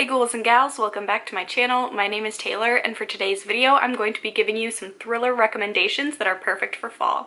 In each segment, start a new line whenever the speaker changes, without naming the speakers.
Hey ghouls and gals, welcome back to my channel. My name is Taylor, and for today's video I'm going to be giving you some thriller recommendations that are perfect for fall.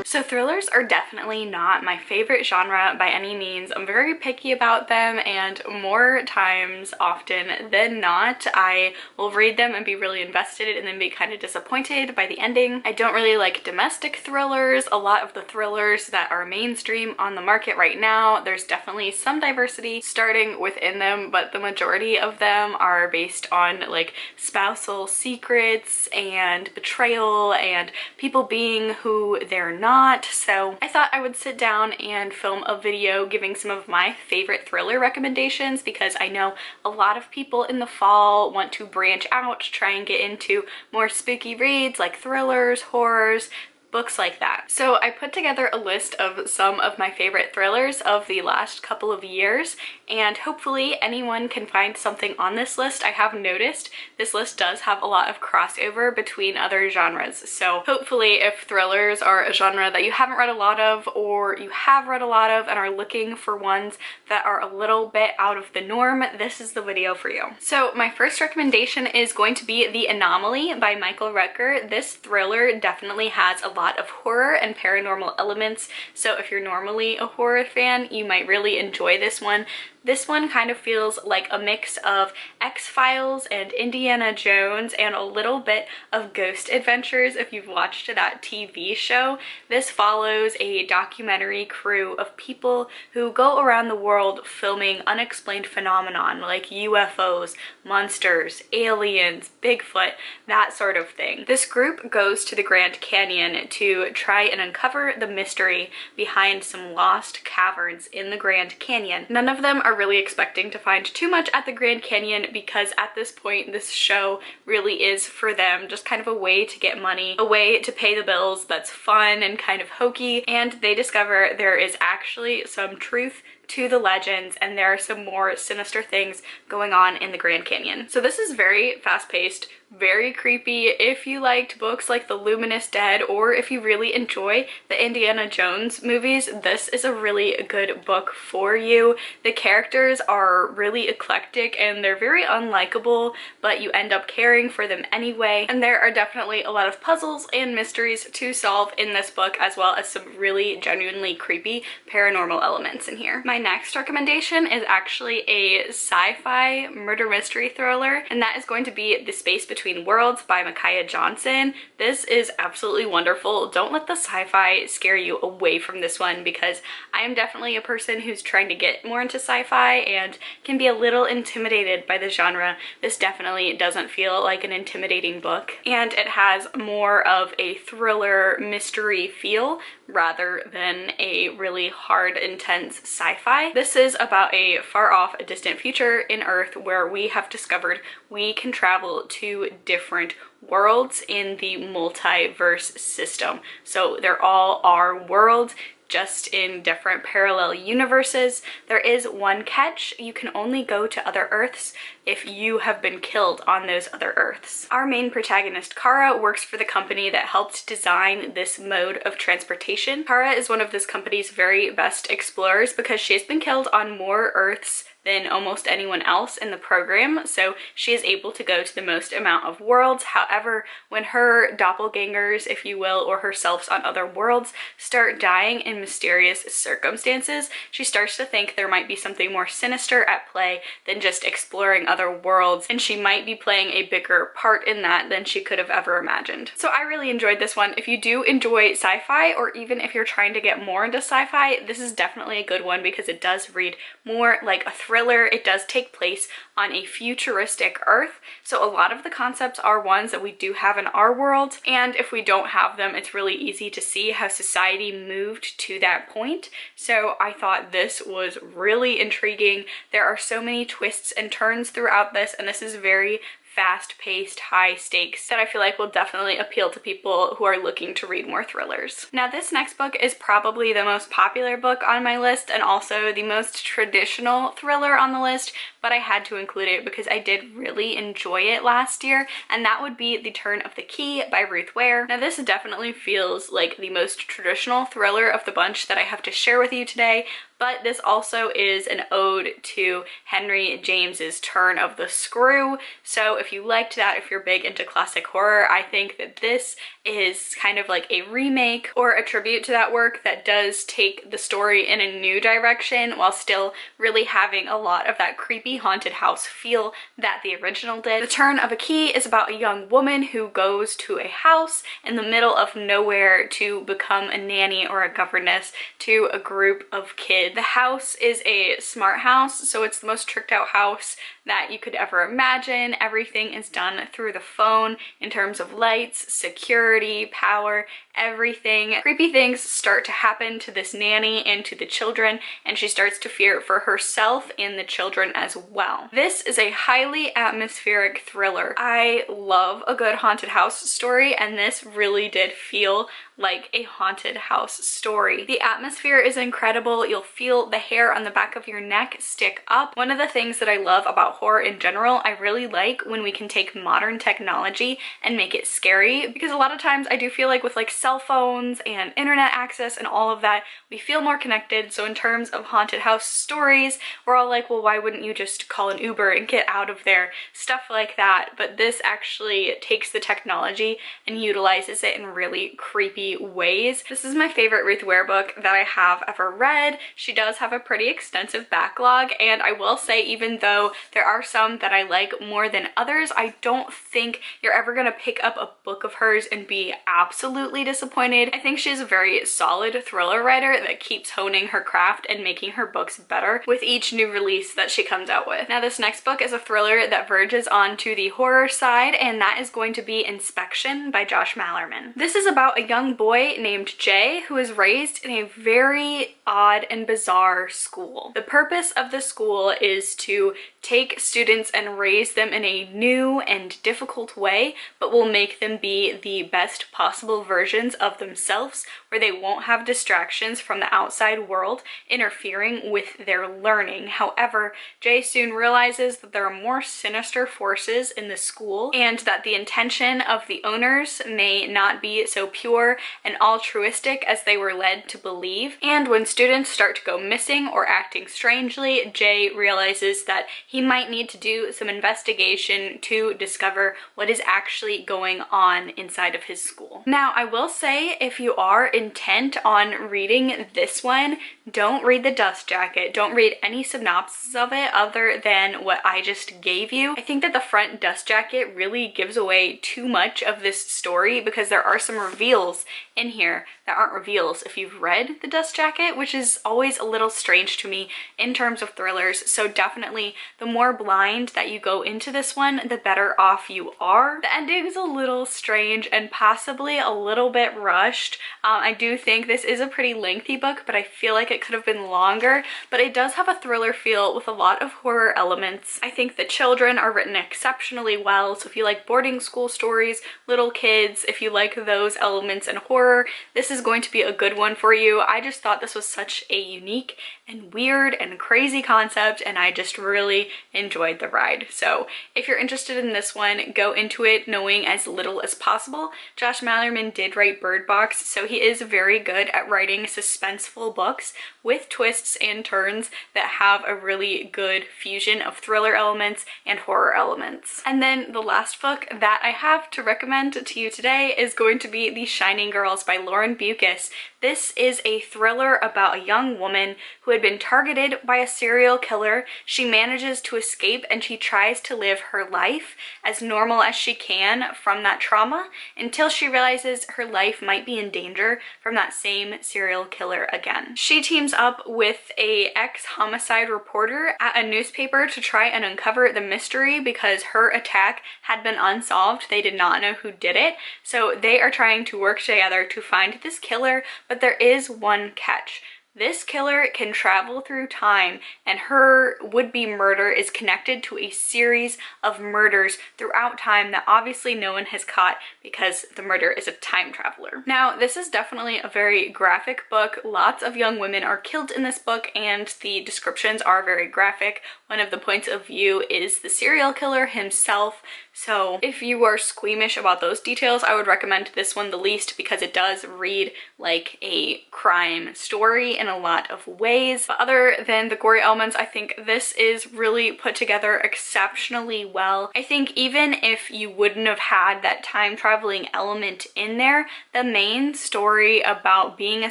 So thrillers are definitely not my favorite genre by any means. I'm very picky about them, and more times often than not I will read them and be really invested and then be kind of disappointed by the ending. I don't really like domestic thrillers. A lot of the thrillers that are mainstream on the market right now, there's definitely some diversity starting within them, but the majority of them are based on like spousal secrets and betrayal and people being who they're not. So I thought I would sit down and film a video giving some of my favorite thriller recommendations, because I know a lot of people in the fall want to branch out, try and get into more spooky reads like thrillers, horrors, books like that. So I put together a list of some of my favorite thrillers of the last couple of years, and hopefully anyone can find something on this list. I have noticed this list does have a lot of crossover between other genres, so hopefully if thrillers are a genre that you haven't read a lot of, or you have read a lot of and are looking for ones that are a little bit out of the norm, this is the video for you. So my first recommendation is going to be The Anomaly by Michael Rutger. This thriller definitely has a lot of horror and paranormal elements, so if you're normally a horror fan, you might really enjoy this one. This one kind of feels like a mix of X-Files and Indiana Jones and a little bit of Ghost Adventures if you've watched that TV show. This follows a documentary crew of people who go around the world filming unexplained phenomenon like UFOs, monsters, aliens, Bigfoot, that sort of thing. This group goes to the Grand Canyon to try and uncover the mystery behind some lost caverns in the Grand Canyon. None of them are really expecting to find too much at the Grand Canyon, because at this point this show really is for them just kind of a way to get money, a way to pay the bills that's fun and kind of hokey, and they discover there is actually some truth to the legends and there are some more sinister things going on in the Grand Canyon. So this is very fast-paced, very creepy. If you liked books like The Luminous Dead, or if you really enjoy the Indiana Jones movies, this is a really good book for you. The characters are really eclectic and they're very unlikable, but you end up caring for them anyway. And there are definitely a lot of puzzles and mysteries to solve in this book, as well as some really genuinely creepy paranormal elements in here. My next recommendation is actually a sci-fi murder mystery thriller, and that is going to be The Space Between Worlds by Micaiah Johnson. This is absolutely wonderful. Don't let the sci-fi scare you away from this one, because I am definitely a person who's trying to get more into sci-fi and can be a little intimidated by the genre. This definitely doesn't feel like an intimidating book, and it has more of a thriller mystery feel rather than a really hard, intense sci-fi. This is about a far-off, distant future in Earth where we have discovered we can travel to different worlds in the multiverse system. So they're all our world, just in different parallel universes. There is one catch: you can only go to other Earths if you have been killed on those other Earths. Our main protagonist, Kara, works for the company that helped design this mode of transportation. Kara is one of this company's very best explorers because she has been killed on more Earths than almost anyone else in the program, so she is able to go to the most amount of worlds. However, when her doppelgangers, if you will, or herselves on other worlds start dying in mysterious circumstances, she starts to think there might be something more sinister at play than just exploring other worlds, and she might be playing a bigger part in that than she could have ever imagined. So I really enjoyed this one. If you do enjoy sci-fi, or even if you're trying to get more into sci-fi, this is definitely a good one because it does read more like a thriller. It does take place on a futuristic Earth, so a lot of the concepts are ones that we do have in our world, and if we don't have them, it's really easy to see how society moved to that point. So I thought this was really intriguing. There are so many twists and turns throughout this, and this is very fast-paced, high stakes that I feel like will definitely appeal to people who are looking to read more thrillers. Now this next book is probably the most popular book on my list and also the most traditional thriller on the list, but I had to include it because I did really enjoy it last year, and that would be The Turn of the Key by Ruth Ware. Now this definitely feels like the most traditional thriller of the bunch that I have to share with you today, but this also is an ode to Henry James's Turn of the Screw. So if you liked that, if you're big into classic horror, I think that this is kind of like a remake or a tribute to that work that does take the story in a new direction while still really having a lot of that creepy haunted house feel that the original did. The Turn of a Key is about a young woman who goes to a house in the middle of nowhere to become a nanny or a governess to a group of kids. The house is a smart house, so it's the most tricked out house that you could ever imagine. Everything is done through the phone in terms of lights, security, power, everything. Creepy things start to happen to this nanny and to the children, and she starts to fear for herself and the children as well. This is a highly atmospheric thriller. I love a good haunted house story, and this really did feel like a haunted house story. The atmosphere is incredible. You'll feel the hair on the back of your neck stick up. One of the things that I love about horror in general, I really like when we can take modern technology and make it scary, because a lot of times I do feel like with like cell phones and internet access and all of that, we feel more connected. So in terms of haunted house stories, we're all like, well, why wouldn't you just call an Uber and get out of there? Stuff like that. But this actually takes the technology and utilizes it in really creepy ways. This is my favorite Ruth Ware book that I have ever read. She does have a pretty extensive backlog, and I will say, even though there are some that I like more than others, I don't think you're ever gonna pick up a book of hers and be absolutely disappointed. I think she's a very solid thriller writer that keeps honing her craft and making her books better with each new release that she comes out with. Now this next book is a thriller that verges onto the horror side, and that is going to be Inspection by Josh Malerman. This is about a young boy named Jay who is raised in a very odd and bizarre school. The purpose of the school is to take students and raise them in a new and difficult way, but will make them be the best possible versions of themselves, where they won't have distractions from the outside world interfering with their learning. However, Jay soon realizes that there are more sinister forces in the school, and that the intention of the owners may not be so pure and altruistic as they were led to believe. And when students start to go missing or acting strangely, Jay realizes that he might need to do some investigation to discover what is actually going on inside of his school. Now, I will say, if you are intent on reading this one, don't read the dust jacket. Don't read any synopsis of it other than what I just gave you. I think that the front dust jacket really gives away too much of this story, because there are some reveals in here that aren't reveals if you've read the dust jacket, which is always a little strange to me in terms of thrillers. So definitely, the more blind that you go into this one, the better off you are. The ending is a little strange and possibly a little bit rushed. I do think this is a pretty lengthy book, but I feel like it could have been longer, but it does have a thriller feel with a lot of horror elements. I think the children are written exceptionally well, so if you like boarding school stories, little kids, if you like those elements in horror, this is going to be a good one for you. I just thought this was such a unique and weird and crazy concept, and I just really enjoyed the ride. So if you're interested in this one, go into it knowing as little as possible. Josh Malerman did write Bird Box, so he is very good at writing suspenseful books with twists and turns that have a really good fusion of thriller elements and horror elements. And then the last book that I have to recommend to you today is going to be The Shining Girls by Lauren Bucas. This is a thriller about a young woman who had been targeted by a serial killer. She manages to escape, and she tries to live her life as normal as she can from that trauma until she realizes her life might be in danger from that same serial killer again. She teams up with a ex-homicide reporter at a newspaper to try and uncover the mystery, because her attack had been unsolved. They did not know who did it, so they are trying to work together to find this killer. But there is one catch. This killer can travel through time, and her would-be murder is connected to a series of murders throughout time that obviously no one has caught because the murder is a time traveler. Now, this is definitely a very graphic book. Lots of young women are killed in this book, and the descriptions are very graphic. One of the points of view is the serial killer himself. So if you are squeamish about those details, I would recommend this one the least because it does read like a crime story in a lot of ways. But other than the gory elements, I think this is really put together exceptionally well. I think even if you wouldn't have had that time traveling element in there, the main story about being a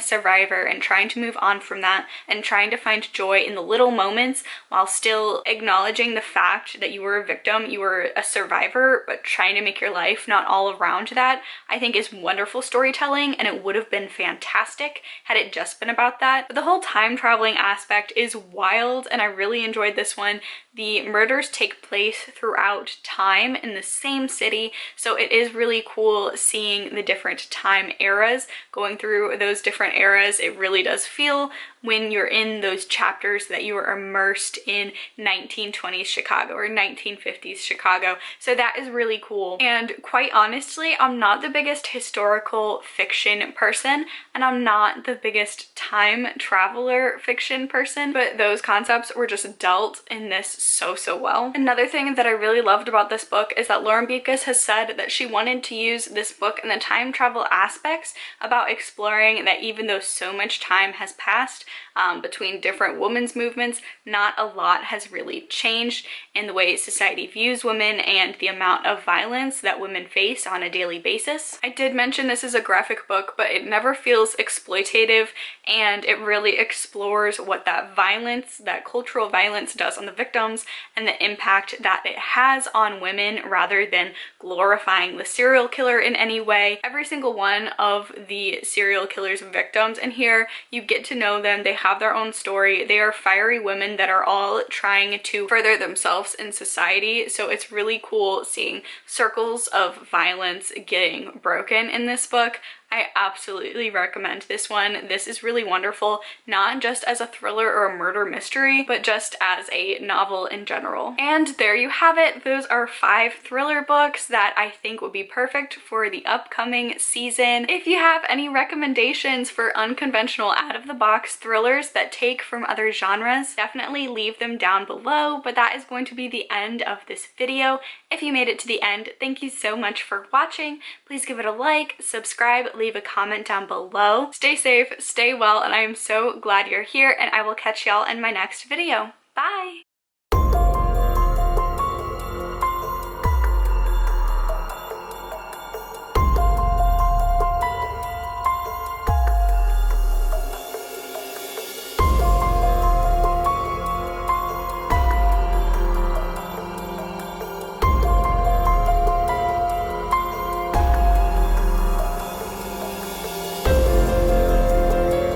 survivor and trying to move on from that and trying to find joy in the little moments while still acknowledging the fact that you were a victim, you were a survivor, but trying to make your life not all around that, I think is wonderful storytelling, and it would have been fantastic had it just been about that. But the whole time traveling aspect is wild, and I really enjoyed this one. The murders take place throughout time in the same city, so it is really cool seeing the different time eras, going through those different eras. It really does feel when you're in those chapters that you are immersed in 1920s Chicago or 1950s Chicago. So that is really cool. And quite honestly, I'm not the biggest historical fiction person, and I'm not the biggest time traveler fiction person, but those concepts were just dealt in this so well. Another thing that I really loved about this book is that Lauren Beekes has said that she wanted to use this book and the time travel aspects about exploring that even though so much time has passed between different women's movements, not a lot has really changed in the way society views women and the amount of violence that women face on a daily basis. I did mention this is a graphic book, but it never feels exploitative, and it really explores what that violence, that cultural violence does on the victims and the impact that it has on women rather than glorifying the serial killer in any way. Every single one of the serial killer's victims in here, you get to know them. They have their own story. They are fiery women that are all trying to further themselves in society. So it's really cool seeing circles of violence getting broken in this book. I absolutely recommend this one. This is really wonderful, not just as a thriller or a murder mystery, but just as a novel in general. And there you have it. Those are 5 thriller books that I think would be perfect for the upcoming season. If you have any recommendations for unconventional out-of-the-box thrillers that take from other genres, definitely leave them down below, but that is going to be the end of this video. If you made it to the end, thank you so much for watching. Please give it a like, subscribe, leave a comment down below. Stay safe, stay well, and I am so glad you're here, and I will catch y'all in my next video. Bye!